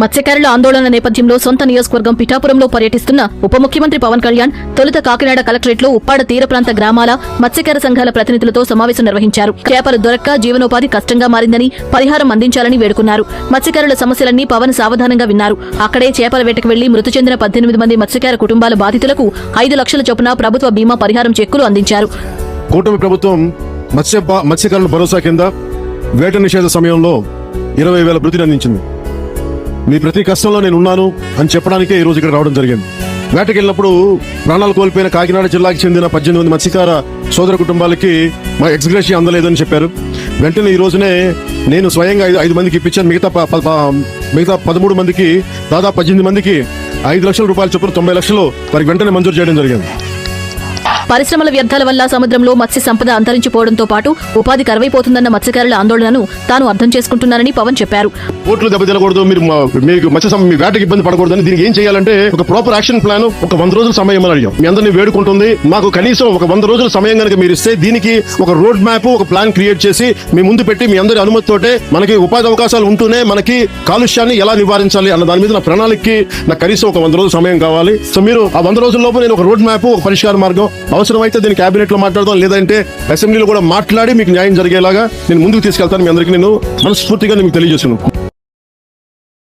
మత్స్యకారుల ఆందోళన నేపథ్యంలో సొంత నియోజకవర్గం పిఠాపురంలో పర్యటిస్తున్న ఉప ముఖ్యమంత్రి పవన్ కళ్యాణ్ తొలుత కాకినాడ కలెక్టరేట్లో ఉప్పాడ తీర ప్రాంత గ్రామాల మత్స్యకార సంఘాల ప్రతినిధులతో సమావేశం నిర్వహించారు. చేపలు దొరక్క జీవనోపాధి కష్టంగా మారిందని, పరిహారం అందించాలని వేడుకున్నారు. మత్స్యకారుల సమస్యలన్నీ పవన్ సావధానంగా విన్నారు. అక్కడే చేపల వేటకు వెళ్లి మృతి చెందిన 18 మంది మత్స్యకార కుటుంబాల బాధితులకు 5 లక్షల చొప్పున ప్రభుత్వ బీమా పరిహారం చెక్కులు అందించారు. కూటమి ప్రభుత్వం మత్స్యకారుల భరోసా కింద వేట నిషేధ సమయంలో 20,000 భృతిని అందించింది. మీ ప్రతి కష్టంలో నేను ఉన్నాను అని చెప్పడానికే ఈ రోజు ఇక్కడ రావడం జరిగింది. వేటకి వెళ్ళినప్పుడు ప్రాణాలు కోల్పోయిన కాకినాడ జిల్లాకు చెందిన 18 మంది మత్స్యకార సోదర కుటుంబాలకి మా ఎక్స్గ్రేషియా అందలేదని చెప్పారు. వెంటనే ఈ రోజునే నేను స్వయంగా 5 మందికి ఇప్పించాను. మిగతా 13 మందికి దాదాపు 18 మందికి 5 లక్షల రూపాయల చొప్పున 90 లక్షలు వారికి వెంటనే మంజూరు చేయడం జరిగింది. పరిశ్రమల వ్యర్థాల వల్ల సముద్రంలో మత్స్య సంపద అంతరించిపోవడంతో పాటు ఉపాధి కరువైపోతుందన్న మత్స్యకారుల ఆందోళనను తాను అర్థం చేసుకుంటున్నానని పవన్ చెప్పారు. పోర్టులు దెబ్బతినకూడదు, మీకు మీ వేటకి ఇబ్బంది పడకూడదని దీనికి ఏం చేయాలంటే ఒక ప్రాపర్ యాక్షన్ ప్లాన్, ఒక 100 రోజుల సమయం అని అడిగాం. మీ అందరినీ వేడుకుంటుంది, మాకు కనీసం ఒక 100 రోజుల సమయం కనుక మీరు ఇస్తే దీనికి ఒక రోడ్ మ్యాప్, ఒక ప్లాన్ క్రియేట్ చేసి మీ ముందు పెట్టి మీ అందరి అనుమతితోటే మనకి ఉపాధి అవకాశాలు ఉంటూనే మనకి కాలుష్యాన్ని ఎలా నివారించాలి అన్న దాని మీద నా ప్రణాళికకి నాకు కనీసం ఒక 100 రోజుల సమయం కావాలి. సో మీరు ఆ 100 రోజుల లోపు నేను ఒక రోడ్ మ్యాప్, ఒక పరిష్కార మార్గం, అవసరమైతే దీన్ని కేబినెట్ లో మాట్లాడదాం, లేదంటే అసెంబ్లీలో కూడా మాట్లాడి మీకు న్యాయం జరిగేలాగా నేను ముందుకు తీసుకెళ్తాను. మీ అందరికీ నేను మనస్ఫూర్తిగా మీకు తెలియజేస్తున్నాను.